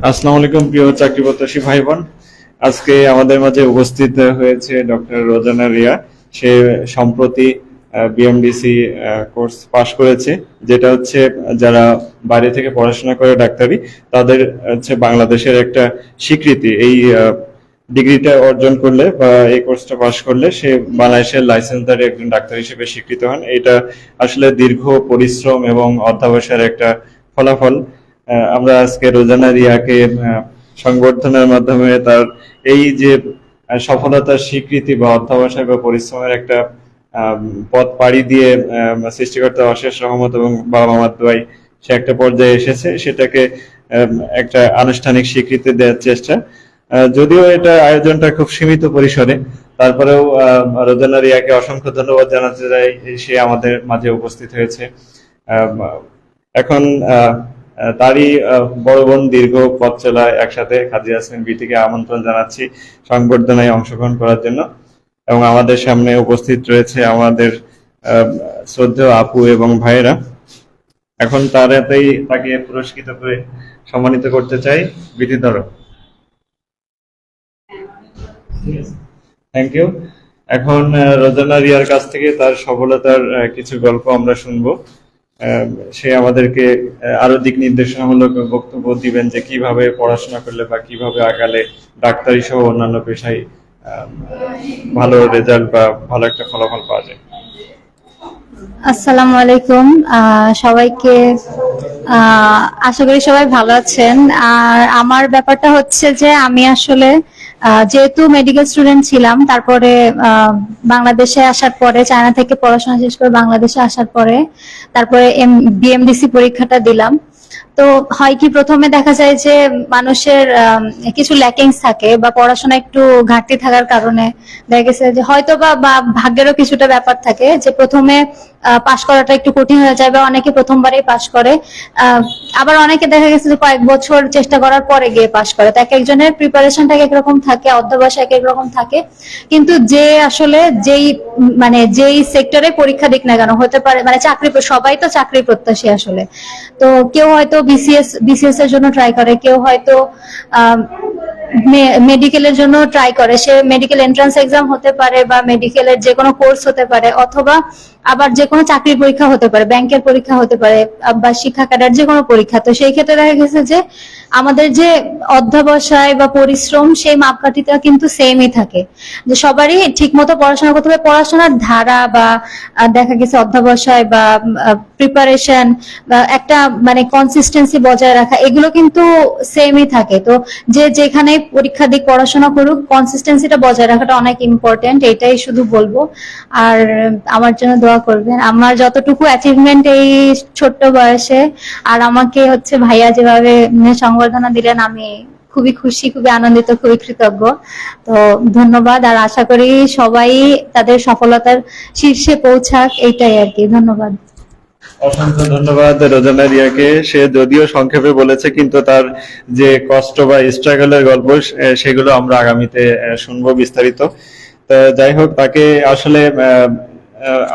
আসসালামু আলাইকুম প্রিয় চাকরি প্রত্যাশী ভাই বোন। আজকে আমাদের মাঝে উপস্থিত হয়েছে ডক্টর রোজানা রিয়া। সে সম্প্রতি বিএমডিসি কোর্স পাশ করেছে, যেটা হচ্ছে যারা বাইরে থেকে পড়াশোনা করে ডাক্তারি তাদের হচ্ছে বাংলাদেশের একটা স্বীকৃতি। এই ডিগ্রিটা অর্জন করলে বা এই কোর্সটা পাশ করলে সে বাংলাদেশের লাইসেন্সধারী একজন ডাক্তার হিসেবে স্বীকৃত হন। এটা আসলে দীর্ঘ পরিশ্রম এবং অধ্যবসায়ের একটা ফলাফল। আমরা আজকে রোজানা রিয়াকে সংবর্ধনার মাধ্যমে তার এই যে সফলতার স্বীকৃতি বা অধ্যবসায় বা পরিশ্রমের একটা পথ পাড়ি দিয়ে সৃষ্টিকর্তার অশেষ রহমত এবং বাবা মার দোয়ায় সে একটা পর্যায়ে এসেছে, সেটাকে একটা আনুষ্ঠানিক স্বীকৃতি দেওয়ার চেষ্টা। যদিও এটা আয়োজনটা খুব সীমিত পরিসরে, তারপরেও রোজানা রিয়াকে অসংখ্য ধন্যবাদ জানাতে চাই, সে আমাদের মাঝে উপস্থিত হয়েছে। এখন তারই বড় বোন দীর্ঘ পথ চলা একসাথে কাজী ইয়াসমিন বিটিকে আমন্ত্রণ জানাচ্ছি সংবর্ধনায় অংশগ্রহণ করার জন্য। এবং আমাদের সামনে উপস্থিত রয়েছে আমাদের শ্রদ্ধেয় আপু এবং ভাইয়েরা। এখন তাকে পুরস্কৃত করে সম্মানিত করতে চাই। বিধি ধরো। Thank you. এখন রোজানা রিয়ার কাছ থেকে তার সফলতার কিছু গল্প আমরা শুনবো। সে আমাদেরকে আরো দিক নির্দেশনামূলক বক্তব্য দিবেন যে কিভাবে পড়াশোনা করলে বা কিভাবে আগালে ডাক্তারি সহ অন্যান্য পেশায় ভালো রেজাল্ট বা ভালো একটা ফলাফল পাওয়া যায়। আসসালামু আলাইকুম সবাইকে। আশা করি সবাই ভালো আছেন। আর আমার ব্যাপারটা হচ্ছে যে আমি আসলে যেহেতু মেডিকেল স্টুডেন্ট ছিলাম, তারপরে বাংলাদেশে আসার পরে, চায়না থেকে পড়াশোনা শেষ করে বাংলাদেশে আসার পরে তারপরে বিএমডিসি পরীক্ষাটা দিলাম। তো হয় কি, প্রথমে দেখা যায় যে মানুষের কিছু ল্যাকিংস থাকে বা পড়াশোনা একটু ঘাটতি থাকার কারণে দেখা গেছে যে হয়তো বা ভাগ্যেরও কিছুটা ব্যাপার থাকে যে প্রথমে পাশ করাটা একটু কঠিন হয়ে যায় বা অনেকে প্রথমবারেই পাশ করে। আবার অনেকে দেখা গেছে যে কয়েক বছর চেষ্টা করার পরে গিয়ে পাশ করে। তো এক একজনের প্রিপারেশনটা এক রকম থাকে, অধ্যবসায় এক এক রকম থাকে। কিন্তু যে আসলে যেই সেক্টরে পরীক্ষা দিক না কেন, হতে পারে মানে চাকরি, সবাই তো চাকরি প্রত্যাশী আসলে। তো কেউ হয়তো বিসিএস এর জন্য ট্রাই করে, কেউ হয়তো মেডিকেলের জন্য ট্রাই করে। সে মেডিকেল এন্ট্রান্স এক্সাম হতে পারে বা মেডিকেলের যে কোনো কোর্স হতে পারে, অথবা আবার যে কোনো চাকরির পরীক্ষা হতে পারে, ব্যাংকের পরীক্ষা হতে পারে বা শিক্ষা ক্যাডার যে কোনো পরীক্ষা। তো সেই ক্ষেত্রে দেখা গেছে যে আমাদের যে অধ্যবসায় বা পরিশ্রম, সেই মাপকাঠিটা কিন্তু সেমই থাকে, যে সবারই ঠিক মতো পড়াশোনা করতে হবে। পড়াশোনার ধারা বা দেখা গেছে অধ্যবসায় বা প্রিপারেশন বা একটা মানে কনসিস্টেন্সি বজায় রাখা, এগুলো কিন্তু সেমই থাকে। তো যে যেখানে পরীক্ষা দিক, পড়াশোনা করুক, কনসিস্টেন্সিটা বজায় রাখাটা অনেক ইম্পর্টেন্ট, এটাই শুধু বলবো। আর আমার জন্য দোয়া করবেন। আমার যতটুকু অ্যাচিভমেন্ট এই ছোট্ট বয়সে, আর আমাকে হচ্ছে ভাইয়া যেভাবে সংবর্ধনা দিলেন, আমি খুবই খুশি, খুবই আনন্দিত, খুবই কৃতজ্ঞ। তো ধন্যবাদ। আর আশা করি সবাই তাদের সফলতার শীর্ষে পৌঁছাক, এইটাই আর কি। ধন্যবাদ। অসংখ্য ধন্যবাদ রোজানা রিয়াকে। সে যদিও সংক্ষেপে বলেছে, কিন্তু তার যে কষ্ট বা স্ট্রাগলের গল্প সেগুলো আমরা আগামীতে শুনবো বিস্তারিত। তো যাই হোক, তাকে আসলে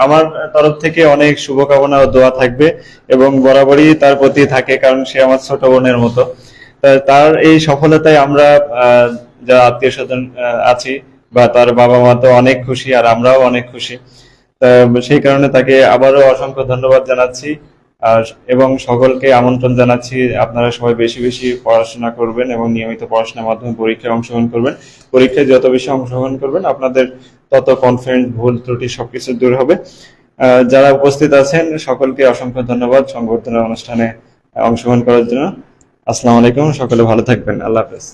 আমার তরফ থেকে অনেক শুভকামনা ও দোয়া থাকবে এবং বরাবরই তার প্রতি থাকে, কারণ সে আমার ছোট বোনের মতো। তার এই সফলতায় আমরা যারা আত্মীয় স্বজন আছি বা তার বাবা মা তো অনেক খুশি, আর আমরাও অনেক খুশি। সেই কারণে তাকে আবারও অসংখ্য ধন্যবাদ জানাচ্ছি। আর এবং সকলকে আমন্ত্রণ জানাচ্ছি, আপনারা সবাই বেশি বেশি পড়াশোনা করবেন এবং নিয়মিত পড়াশোনার মাধ্যমে পরীক্ষায় অংশগ্রহণ করবেন। পরীক্ষায় যত বেশি অংশগ্রহণ করবেন, আপনাদের তত কনফিডেন্স, ভুল ত্রুটি সবকিছু দূর হবে। যারা উপস্থিত আছেন সকলকে অসংখ্য ধন্যবাদ সংবর্ধনা অনুষ্ঠানে অংশগ্রহণ করার জন্য। আসসালামু আলাইকুম, সকলে ভালো থাকবেন। আল্লাহ হাফেজ।